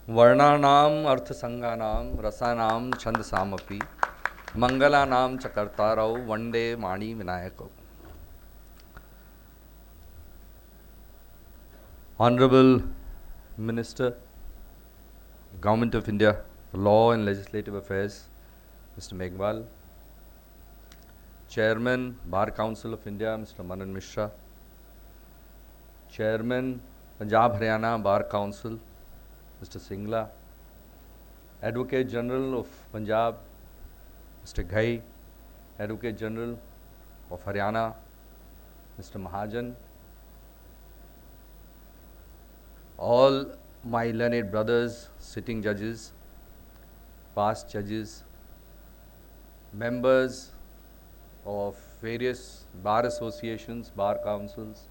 वर्णानाम अर्थसंगानाम रसानाम छंदसामपि मंगलानाम च कर्तारौ वंदे माणि विनायकौ. Honorable Minister, Government of India for Law and Legislative Affairs, Mr. Meghwal, Chairman, Bar Council of India, Mr. Manan Mishra, Chairman, Punjab Haryana Bar Council, Mr. Singla, Advocate General of Punjab, Mr. Ghai, Advocate General of Haryana, Mr. Mahajan, all my learned brothers, sitting judges, past judges, members of various bar associations, bar councils,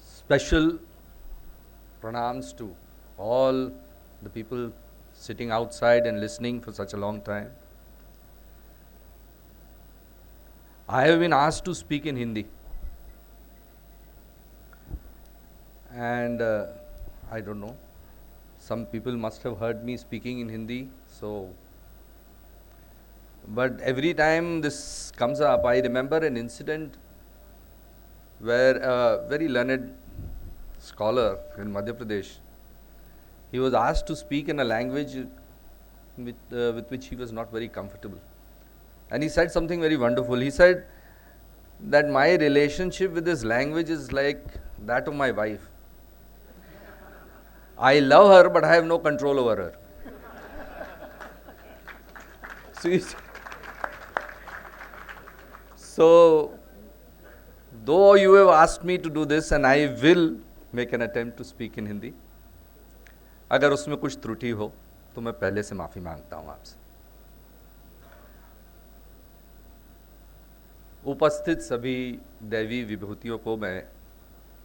special pranams to all the people sitting outside and listening for such a long time. I have been asked to speak in Hindi, and I don't know, some people must have heard me speaking in Hindi, but every time this comes up, I remember an incident where a very learned scholar in Madhya Pradesh, he was asked to speak in a language with which he was not very comfortable. And he said something very wonderful. He said that my relationship with this language is like that of my wife. I love her, but I have no control over her. So, though you have asked me to do this, and I will make an attempt to speak in Hindi, अगर उसमें कुछ त्रुटि हो तो मैं पहले से माफ़ी मांगता हूँ आपसे. उपस्थित सभी दैवी विभूतियों को मैं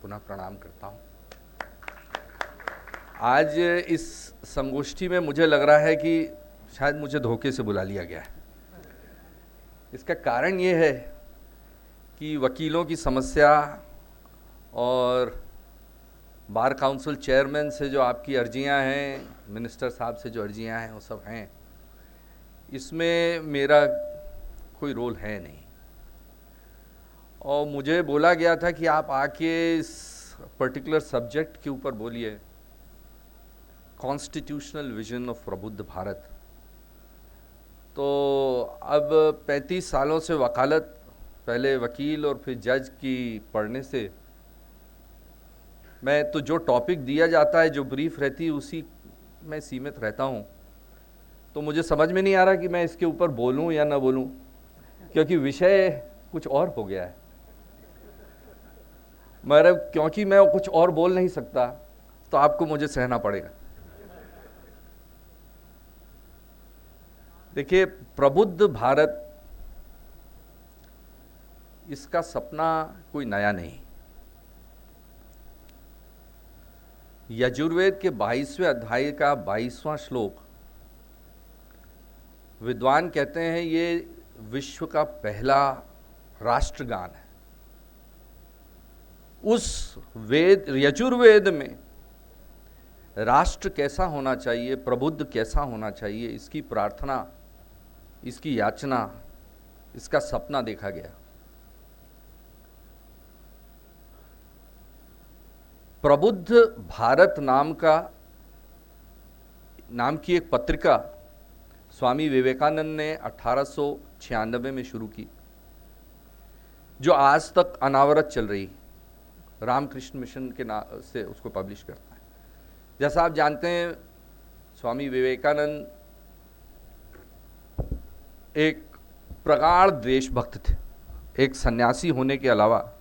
पुनः प्रणाम करता हूँ. आज इस संगोष्ठी में मुझे लग रहा है कि शायद मुझे धोखे से बुला लिया गया है. इसका कारण ये है कि वकीलों की समस्या और बार काउंसिल चेयरमैन से जो आपकी अर्जियां हैं, मिनिस्टर साहब से जो अर्जियां हैं, वो सब हैं, इसमें मेरा कोई रोल है नहीं. और मुझे बोला गया था कि आप आके इस पर्टिकुलर सब्जेक्ट के ऊपर बोलिए, कॉन्स्टिट्यूशनल विजन ऑफ प्रबुद्ध भारत. तो अब 35 सालों से वकालत, पहले वकील और फिर जज की पढ़ने से मैं तो जो टॉपिक दिया जाता है, जो ब्रीफ रहती है, उसी में सीमित रहता हूँ. तो मुझे समझ में नहीं आ रहा कि मैं इसके ऊपर बोलूँ या ना बोलूँ, क्योंकि विषय कुछ और हो गया है. मगर क्योंकि मैं कुछ और बोल नहीं सकता, तो आपको मुझे सहना पड़ेगा. देखिए, प्रबुद्ध भारत, इसका सपना कोई नया नहीं. यजुर्वेद के 22वें अध्याय का 22वां श्लोक, विद्वान कहते हैं ये विश्व का पहला राष्ट्रगान है. उस वेद, यजुर्वेद में राष्ट्र कैसा होना चाहिए, प्रबुद्ध कैसा होना चाहिए, इसकी प्रार्थना, इसकी याचना, इसका सपना देखा गया. प्रबुद्ध भारत नाम की एक पत्रिका स्वामी विवेकानंद ने 1896 में शुरू की, जो आज तक अनावरत चल रही. रामकृष्ण मिशन के नाम से उसको पब्लिश करता है. जैसा आप जानते हैं, स्वामी विवेकानंद एक प्रगाढ़ देशभक्त थे, एक सन्यासी होने के अलावा,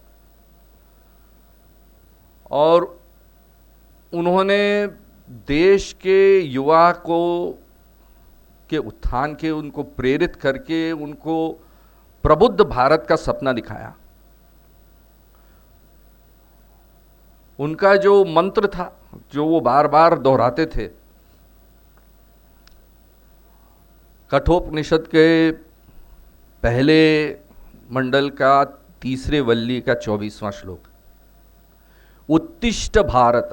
और उन्होंने देश के युवा को के उत्थान के उनको प्रेरित करके उनको प्रबुद्ध भारत का सपना दिखाया. उनका जो मंत्र था, जो वो बार बार दोहराते थे, कठोपनिषद के पहले मंडल का तीसरे वल्ली का 24वां श्लोक, उत्तिष्ठ भारत,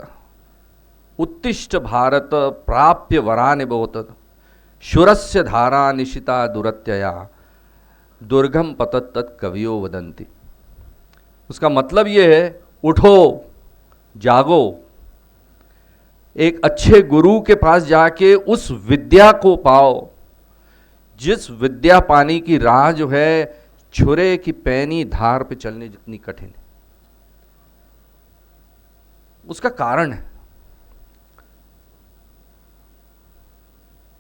उत्तिष्ठ भारत प्राप्य वरानि बहुत, शूरस्य धारा निशिता दुरत्यया, दुर्गम पतत तत् कवियो वदंती। उसका मतलब ये है, उठो, जागो, एक अच्छे गुरु के पास जाके उस विद्या को पाओ, जिस विद्या पाने की राह जो है छुरे की पैनी धार पे चलने जितनी कठिन है। उसका कारण है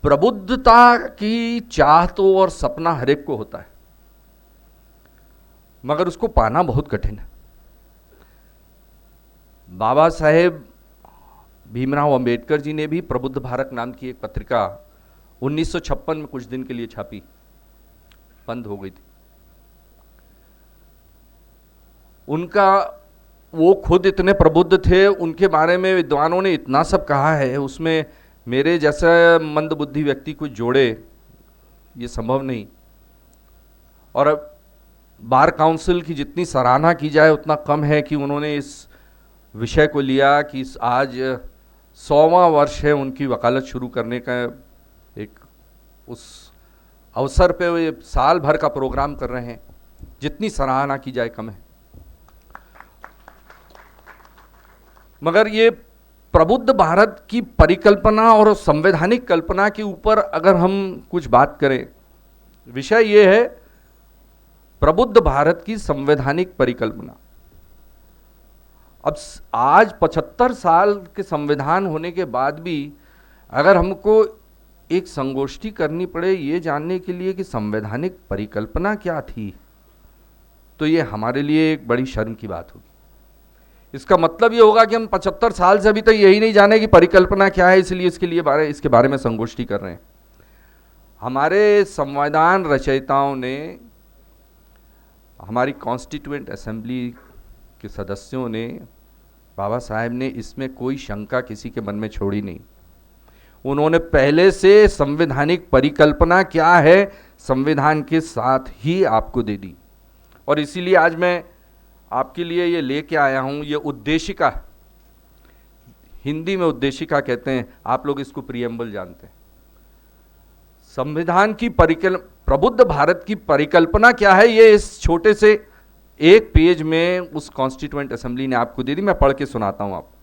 प्रबुद्धता की चाह तो और सपना हर एक को होता है, मगर उसको पाना बहुत कठिन है। बाबा साहेब भीमराव अंबेडकर जी ने भी प्रबुद्ध भारत नाम की एक पत्रिका 1956 में कुछ दिन के लिए छापी, बंद हो गई थी। उनका, वो खुद इतने प्रबुद्ध थे, उनके बारे में विद्वानों ने इतना सब कहा है, उसमें मेरे जैसा मंदबुद्धि व्यक्ति को जोड़े ये संभव नहीं। और अब बार काउंसिल की जितनी सराहना की जाए उतना कम है कि उन्होंने इस विषय को लिया कि आज 100वां वर्ष है उनकी वकालत शुरू करने का, एक उस अवसर पे वो साल भर का प्रोग्राम कर रहे हैं। जितनी सराहना की जाए कम है। मगर ये प्रबुद्ध भारत की परिकल्पना और संवैधानिक कल्पना के ऊपर अगर हम कुछ बात करें, विषय ये है प्रबुद्ध भारत की संवैधानिक परिकल्पना। अब आज 75 साल के संविधान होने के बाद भी अगर हमको एक संगोष्ठी करनी पड़े ये जानने के लिए कि संवैधानिक परिकल्पना क्या थी, तो ये हमारे लिए एक बड़ी शर्म की बात होगी। इसका मतलब ये होगा कि हम 75 साल से अभी तक यही नहीं जाने कि परिकल्पना क्या है, इसलिए इसके बारे में संगोष्ठी कर रहे हैं। हमारे संविधान रचयिताओं ने, हमारी कॉन्स्टिट्यूएंट असेंबली के सदस्यों ने, बाबा साहेब ने इसमें कोई शंका किसी के मन में छोड़ी नहीं। उन्होंने पहले से संवैधानिक परिकल्पना क्या है संविधान के साथ ही आपको दे दी। और इसीलिए आज मैं आपके लिए ये लेके आया हूं, ये उद्देशिका, हिंदी में उद्देशिका कहते हैं, आप लोग इसको प्रियम्बल जानते हैं। संविधान की प्रबुद्ध भारत की परिकल्पना क्या है, ये इस छोटे से एक पेज में उस कॉन्स्टिट्यूएंट असेंबली ने आपको दे दी। मैं पढ़ के सुनाता हूं आपको।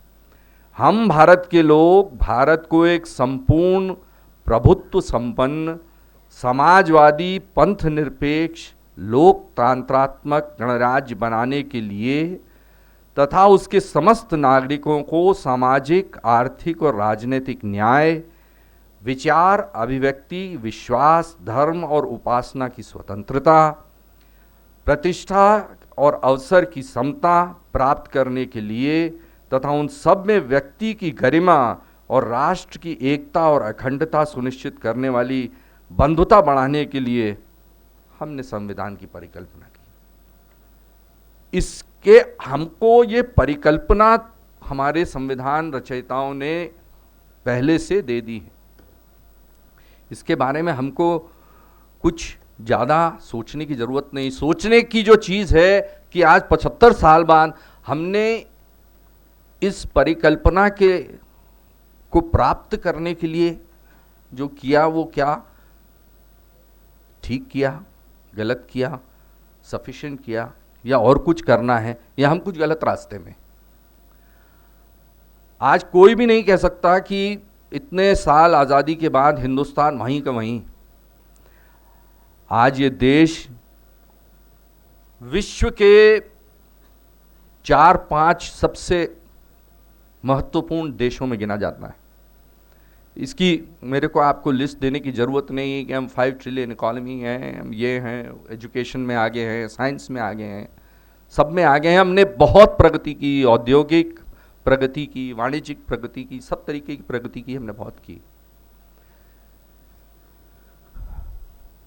हम भारत के लोग भारत को एक संपूर्ण प्रभुत्व संपन्न समाजवादी पंथ निरपेक्ष लोकतंत्रात्मक गणराज्य बनाने के लिए तथा उसके समस्त नागरिकों को सामाजिक, आर्थिक और राजनीतिक न्याय, विचार, अभिव्यक्ति, विश्वास, धर्म और उपासना की स्वतंत्रता, प्रतिष्ठा और अवसर की समता प्राप्त करने के लिए तथा उन सब में व्यक्ति की गरिमा और राष्ट्र की एकता और अखंडता सुनिश्चित करने वाली बंधुता बढ़ाने के लिए हमने संविधान की परिकल्पना की। इसके हमको ये परिकल्पना हमारे संविधान रचयिताओं ने पहले से दे दी है। इसके बारे में हमको कुछ ज़्यादा सोचने की ज़रूरत नहीं। सोचने की जो चीज़ है कि आज 75 साल बाद हमने इस परिकल्पना को प्राप्त करने के लिए जो किया वो क्या ठीक किया, गलत किया, सफिशिएंट किया, या और कुछ करना है, या हम कुछ गलत रास्ते में। आज कोई भी नहीं कह सकता कि इतने साल आज़ादी के बाद हिंदुस्तान वहीं का वहीं। आज ये देश विश्व के 4-5 सबसे महत्वपूर्ण देशों में गिना जाता है। इसकी मेरे को आपको लिस्ट देने की ज़रूरत नहीं है कि हम 5 ट्रिलियन इकॉनमी हैं, हम ये हैं, एजुकेशन में आगे हैं, साइंस में आगे हैं, सब में आगे हैं। हमने बहुत प्रगति की, औद्योगिक प्रगति की, वाणिज्यिक प्रगति की, सब तरीके की प्रगति की हमने बहुत की।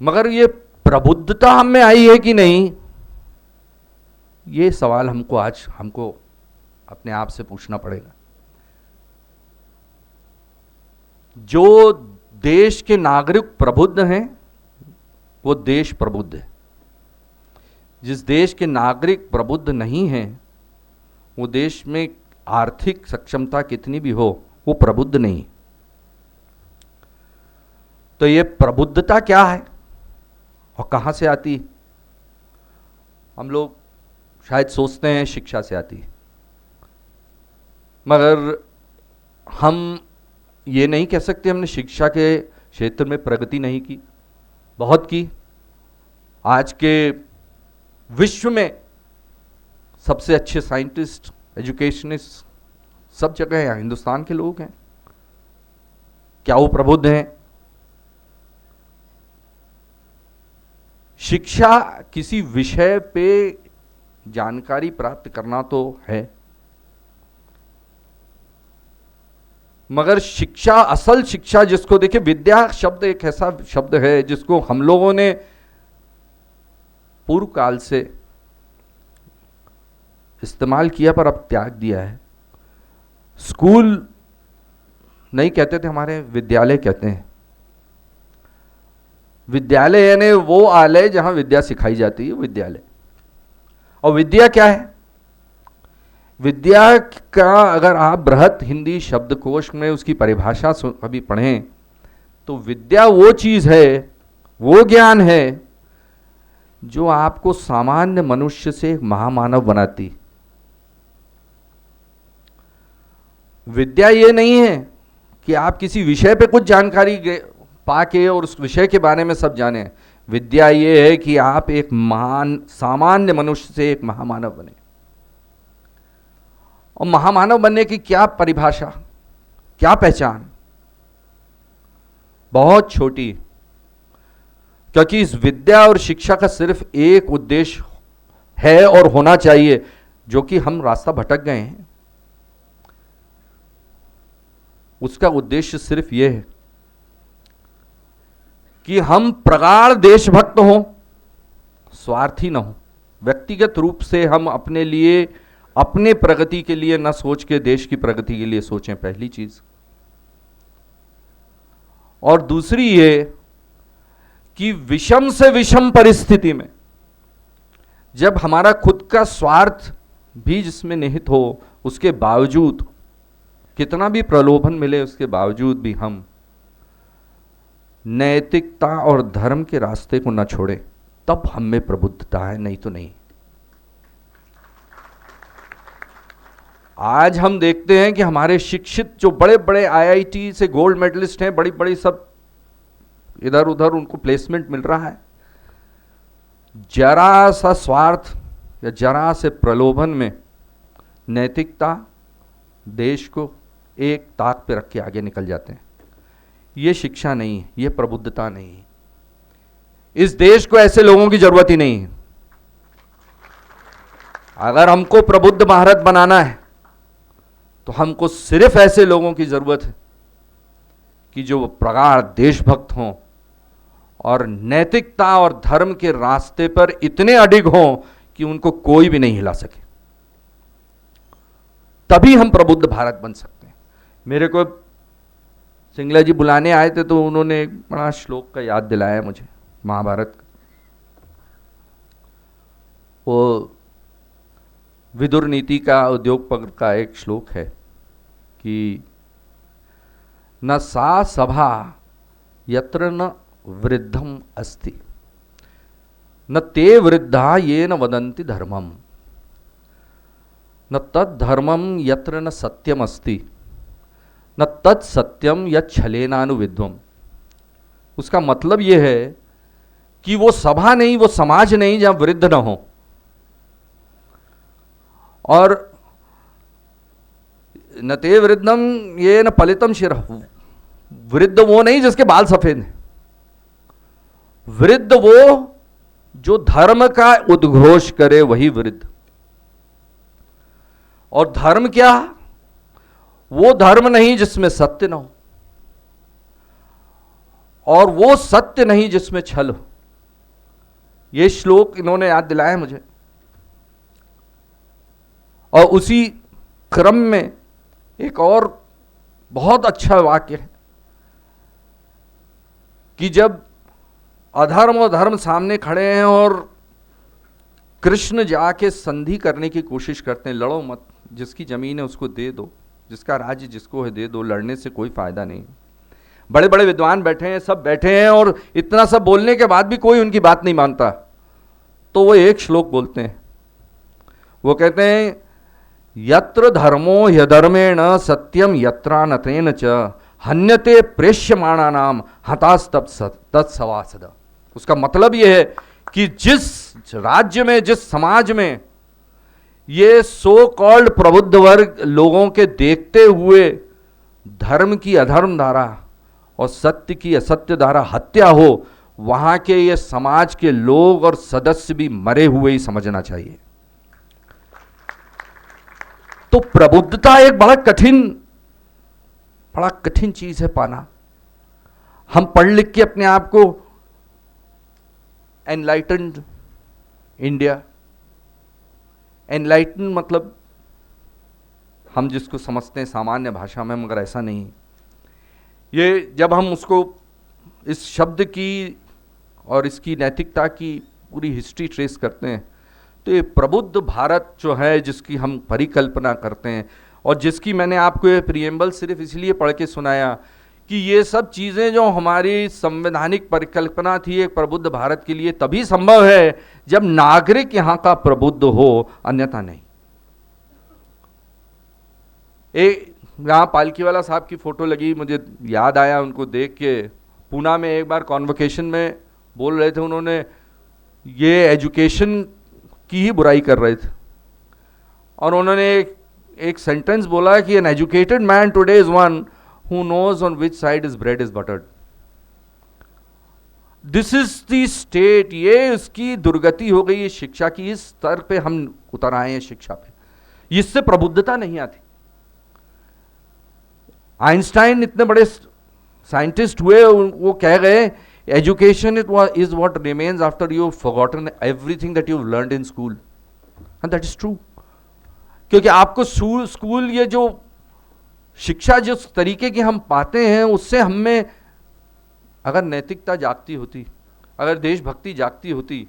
मगर ये प्रबुद्धता हम में आई है कि नहीं, ये सवाल हमको अपने आप से पूछना पड़ेगा। जो देश के नागरिक प्रबुद्ध हैं वो देश प्रबुद्ध है। जिस देश के नागरिक प्रबुद्ध नहीं हैं वो देश में आर्थिक सक्षमता कितनी भी हो, वो प्रबुद्ध नहीं। तो ये प्रबुद्धता क्या है और कहां से आती? हम लोग शायद सोचते हैं शिक्षा से आती, मगर हम ये नहीं कह सकते हमने शिक्षा के क्षेत्र में प्रगति नहीं की, बहुत की। आज के विश्व में सबसे अच्छे साइंटिस्ट, एजुकेशनिस्ट सब जगह हैं, हिंदुस्तान के लोग हैं। क्या वो प्रबुद्ध हैं? शिक्षा किसी विषय पे जानकारी प्राप्त करना तो है, मगर शिक्षा, असल शिक्षा जिसको देखिए, विद्या शब्द एक ऐसा शब्द है जिसको हम लोगों ने पूर्व काल से इस्तेमाल किया पर अब त्याग दिया है। स्कूल नहीं कहते थे, हमारे विद्यालय कहते हैं। विद्यालय यानी वो आलय जहां विद्या सिखाई जाती है, विद्यालय। और विद्या क्या है? विद्या का अगर आप बृहत हिंदी शब्दकोश में उसकी परिभाषा कभी पढ़ें तो विद्या वो चीज है, वो ज्ञान है जो आपको सामान्य मनुष्य से एक महामानव बनाती। विद्या ये नहीं है कि आप किसी विषय पे कुछ जानकारी पाके और उस विषय के बारे में सब जाने। विद्या ये है कि आप एक महान सामान्य मनुष्य से एक महामानव बने। और महामानव बनने की क्या परिभाषा, क्या पहचान? बहुत छोटी, क्योंकि इस विद्या और शिक्षा का सिर्फ एक उद्देश्य है और होना चाहिए, जो कि हम रास्ता भटक गए हैं। उसका उद्देश्य सिर्फ यह है कि हम प्रगाढ़ देशभक्त हों, स्वार्थी न हों। व्यक्तिगत रूप से हम अपने लिए, अपने प्रगति के लिए न सोच के देश की प्रगति के लिए सोचें, पहली चीज। और दूसरी ये कि विषम से विषम परिस्थिति में जब हमारा खुद का स्वार्थ भी जिसमें निहित हो, उसके बावजूद कितना भी प्रलोभन मिले, उसके बावजूद भी हम नैतिकता और धर्म के रास्ते को न छोड़े, तब हम में प्रबुद्धता है, नहीं तो नहीं। आज हम देखते हैं कि हमारे शिक्षित जो बड़े बड़े आईआईटी से गोल्ड मेडलिस्ट हैं, बड़ी बड़ी सब इधर उधर उनको प्लेसमेंट मिल रहा है, जरा सा स्वार्थ या जरा से प्रलोभन में नैतिकता, देश को एक ताक पे रख के आगे निकल जाते हैं। ये शिक्षा नहीं है, ये प्रबुद्धता नहीं है। इस देश को ऐसे लोगों की जरूरत ही नहीं है। अगर हमको प्रबुद्ध भारत बनाना है तो हमको सिर्फ ऐसे लोगों की जरूरत है कि जो प्रगाढ़ देशभक्त हों और नैतिकता और धर्म के रास्ते पर इतने अडिग हों कि उनको कोई भी नहीं हिला सके। तभी हम प्रबुद्ध भारत बन सकते हैं। मेरे को सिंगला जी बुलाने आए थे तो उन्होंने एक बड़ा श्लोक का याद दिलाया मुझे, महाभारत का। वो विदुर नीति का उद्योग पर्व का एक श्लोक है कि न सा सभा यत्र न वृद्धम अस्ति, न ते वृद्धा ये न वदन्ति धर्मम, न तद धर्मम यत्र न सत्यम अस्ति, न तत् सत्यम यत् छलेनानुविद्वम। उसका मतलब यह है कि वो सभा नहीं, वो समाज नहीं जहां वृद्ध न हो, और न ते वृद्धम ये न पलितम शिरः, वृद्ध वो नहीं जिसके बाल सफेद हैं, वृद्ध वो जो धर्म का उद्घोष करे, वही वृद्ध। और धर्म क्या? वो धर्म नहीं जिसमें सत्य न हो, और वो सत्य नहीं जिसमें छल हो। ये श्लोक इन्होंने याद दिलाया मुझे। और उसी क्रम में एक और बहुत अच्छा वाक्य है कि जब अधर्म और धर्म सामने खड़े हैं और कृष्ण जाके संधि करने की कोशिश करते हैं, लड़ो मत, जिसकी ज़मीन है उसको दे दो, जिसका राज्य जिसको है दे दो, लड़ने से कोई फ़ायदा नहीं। बड़े बड़े विद्वान बैठे हैं, सब बैठे हैं, और इतना सब बोलने के बाद भी कोई उनकी बात नहीं मानता। तो वो एक श्लोक बोलते हैं, वो कहते हैं, यत्र धर्मो ह्यधर्मेण सत्यम यत्रानतेन च हन्यते प्रेष्यमाणा नाम हतास्तब तत्सवासद। उसका मतलब यह है कि जिस राज्य में, जिस समाज में ये सो कॉल्ड प्रबुद्ध वर्ग लोगों के देखते हुए धर्म की अधर्म धारा और सत्य की असत्य धारा हत्या हो, वहां के ये समाज के लोग और सदस्य भी मरे हुए ही समझना चाहिए। तो प्रबुद्धता एक बड़ा कठिन चीज है पाना। हम पढ़ लिख के अपने आप को एनलाइटन्ड इंडिया, एनलाइटन मतलब हम जिसको समझते हैं सामान्य भाषा में, मगर ऐसा नहीं। ये जब हम उसको इस शब्द की और इसकी नैतिकता की पूरी हिस्ट्री ट्रेस करते हैं, तो ये प्रबुद्ध भारत जो है जिसकी हम परिकल्पना करते हैं, और जिसकी मैंने आपको ये प्रीएम्बल सिर्फ इसलिए पढ़ के सुनाया कि ये सब चीज़ें जो हमारी संवैधानिक परिकल्पना थी एक प्रबुद्ध भारत के लिए, तभी संभव है जब नागरिक यहाँ का प्रबुद्ध हो, अन्यथा नहीं। यहाँ पालकीवाला साहब की फोटो लगी, मुझे याद आया उनको देख के। पूना में एक बार कॉन्वोकेशन में बोल रहे थे, उन्होंने ये एजुकेशन की ही बुराई कर रहे थे, और उन्होंने एक सेंटेंस बोला कि an educated man today is one who knows on which side his bread is buttered. This is the state। ये उसकी दुर्गति हो गई शिक्षा की, इस स्तर पे हम उतर आए हैं शिक्षा पे, इससे प्रबुद्धता नहीं आती। आइंस्टाइन इतने बड़े साइंटिस्ट हुए, वो कह गए education is what remains after you forgotten everything that you learned in school, and that is true. क्योंकि आपको स्कूल ये जो शिक्षा जिस तरीके की हम पाते हैं, उससे हम में अगर नैतिकता जागती होती, अगर देशभक्ति जागती होती,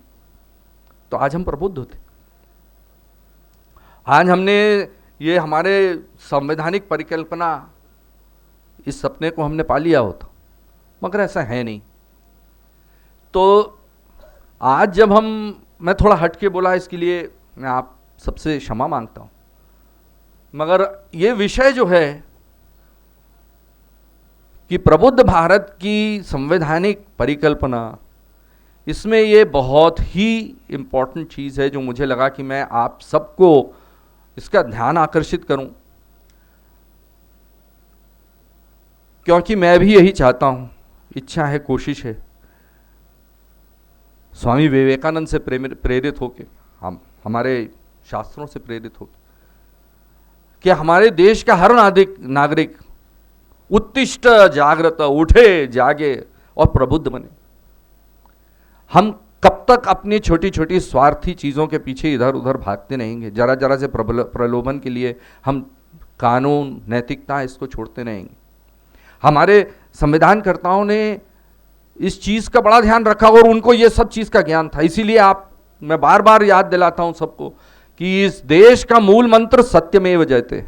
तो आज हम प्रबुद्ध होते। आज हमने ये हमारे संवैधानिक परिकल्पना, इस सपने को हमने पा लिया होता, मगर ऐसा है नहीं। तो आज जब मैं थोड़ा हट के बोला, इसके लिए मैं आप सबसे क्षमा मांगता हूं, मगर ये विषय जो है कि प्रबुद्ध भारत की संवैधानिक परिकल्पना, इसमें ये बहुत ही इम्पोर्टेंट चीज़ है जो मुझे लगा कि मैं आप सबको इसका ध्यान आकर्षित करूं, क्योंकि मैं भी यही चाहता हूं, इच्छा है, कोशिश है, स्वामी विवेकानंद से प्रेरित होके, हम हमारे शास्त्रों से प्रेरित होके, कि हमारे देश का हर नागरिक उत्तिष्ठ जागृत, उठे जागे और प्रबुद्ध बने। हम कब तक अपनी छोटी छोटी स्वार्थी चीज़ों के पीछे इधर उधर भागते रहेंगे? जरा जरा से प्रलोभन के लिए हम कानून, नैतिकता इसको छोड़ते रहेंगे। हमारे संविधानकर्ताओं ने इस चीज़ का बड़ा ध्यान रखा, और उनको ये सब चीज़ का ज्ञान था। इसीलिए मैं बार बार याद दिलाता हूं सबको कि इस देश का मूल मंत्र सत्यमेव जयते।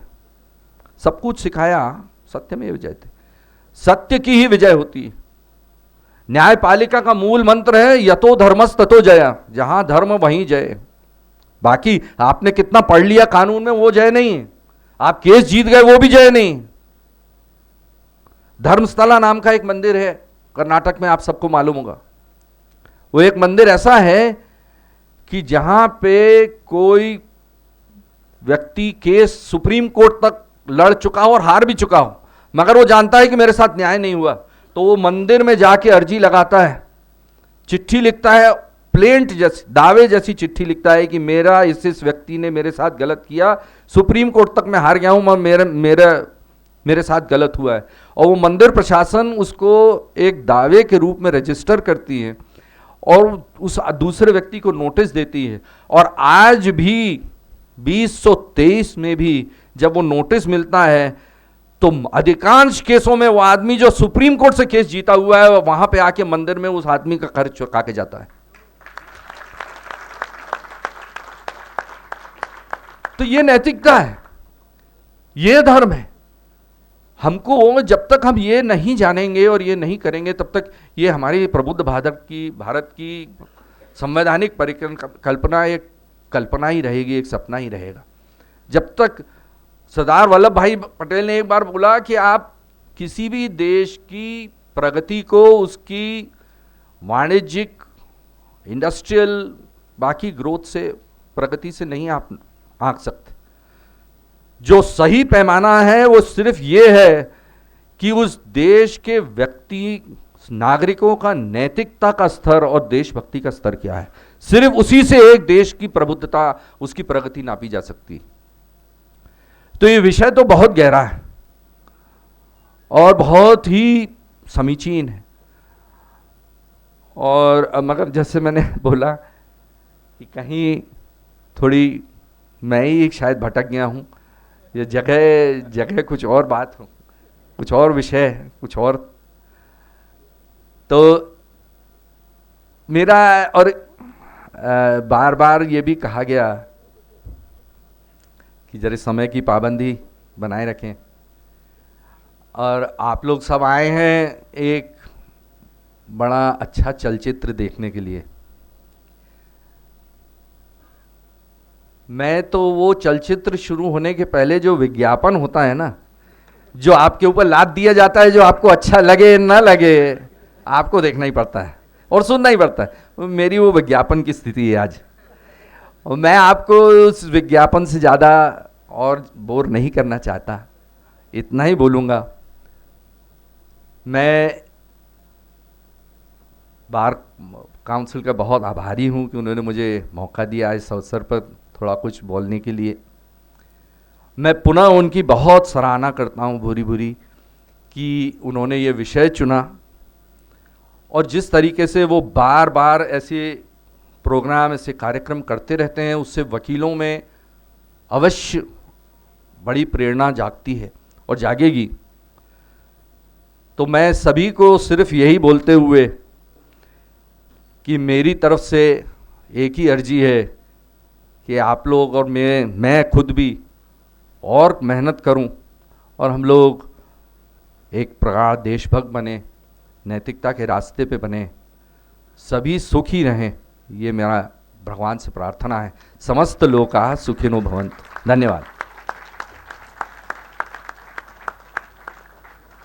सब कुछ सिखाया, सत्यमेव जयते, सत्य की ही विजय होती है। न्यायपालिका का मूल मंत्र है यतो धर्मस् ततो जय, जहां धर्म वहीं जय। बाकी आपने कितना पढ़ लिया कानून में, वो जय नहीं है। आप केस जीत गए, वो भी जय नहीं। धर्मस्थला नाम का एक मंदिर है कर्नाटक में, आप सबको मालूम होगा। वो एक मंदिर ऐसा है कि जहां पे कोई व्यक्ति केस सुप्रीम कोर्ट तक लड़ चुका हो और हार भी चुका हो, मगर वो जानता है कि मेरे साथ न्याय नहीं हुआ, तो वो मंदिर में जाके अर्जी लगाता है, चिट्ठी लिखता है, प्लेंट जैसी, दावे जैसी चिट्ठी लिखता है कि मेरा इस व्यक्ति ने मेरे साथ गलत किया, सुप्रीम कोर्ट तक मैं हार गया हूं, मेरे साथ गलत हुआ है। और वो मंदिर प्रशासन उसको एक दावे के रूप में रजिस्टर करती है और उस दूसरे व्यक्ति को नोटिस देती है। और आज भी 2023 में भी जब वो नोटिस मिलता है, तो अधिकांश केसों में वो आदमी जो सुप्रीम कोर्ट से केस जीता हुआ है, वहां पे आके मंदिर में उस आदमी का खर्च चुका के जाता है। तो ये नैतिकता है। ये धर्म है। हमको जब तक हम ये नहीं जानेंगे और ये नहीं करेंगे तब तक ये हमारी प्रबुद्ध भारत की संवैधानिक परिकल्पना एक कल्पना ही रहेगी, एक सपना ही रहेगा। जब तक सरदार वल्लभ भाई पटेल ने एक बार बोला कि आप किसी भी देश की प्रगति को उसकी वाणिज्यिक, इंडस्ट्रियल, बाकी ग्रोथ से, प्रगति से नहीं आप आंक सकते। जो सही पैमाना है वो सिर्फ ये है कि उस देश के व्यक्ति, नागरिकों का नैतिकता का स्तर और देशभक्ति का स्तर क्या है। सिर्फ उसी से एक देश की प्रबुद्धता, उसकी प्रगति नापी जा सकती। तो ये विषय तो बहुत गहरा है और बहुत ही समीचीन है। और मगर जैसे मैंने बोला कि कहीं थोड़ी मैं ही शायद भटक गया हूँ, ये जगह कुछ और बात हो, कुछ और विषय, कुछ और। तो मेरा और बार बार ये भी कहा गया कि जरा समय की पाबंदी बनाए रखें, और आप लोग सब आए हैं एक बड़ा अच्छा चलचित्र देखने के लिए। मैं तो वो चलचित्र शुरू होने के पहले जो विज्ञापन होता है ना, जो आपके ऊपर लाद दिया जाता है, जो आपको अच्छा लगे ना लगे, आपको देखना ही पड़ता है और सुनना ही पड़ता है। मेरी वो विज्ञापन की स्थिति है आज, और मैं आपको उस विज्ञापन से ज़्यादा और बोर नहीं करना चाहता। इतना ही बोलूँगा, मैं बार काउंसिल का बहुत आभारी हूँ कि उन्होंने मुझे मौका दिया इस अवसर पर थोड़ा कुछ बोलने के लिए। मैं पुनः उनकी बहुत सराहना करता हूँ भूरी भूरी कि उन्होंने ये विषय चुना, और जिस तरीके से वो बार बार ऐसे प्रोग्राम, ऐसे कार्यक्रम करते रहते हैं, उससे वकीलों में अवश्य बड़ी प्रेरणा जागती है और जागेगी। तो मैं सभी को सिर्फ यही बोलते हुए कि मेरी तरफ से एक ही अर्जी है कि आप लोग और मैं खुद भी और मेहनत करूं, और हम लोग एक प्रगाढ़ देशभक्त बने, नैतिकता के रास्ते पे बने, सभी सुखी रहें, ये मेरा भगवान से प्रार्थना है। समस्त लोकाः सुखिनो भवन्तु। धन्यवाद।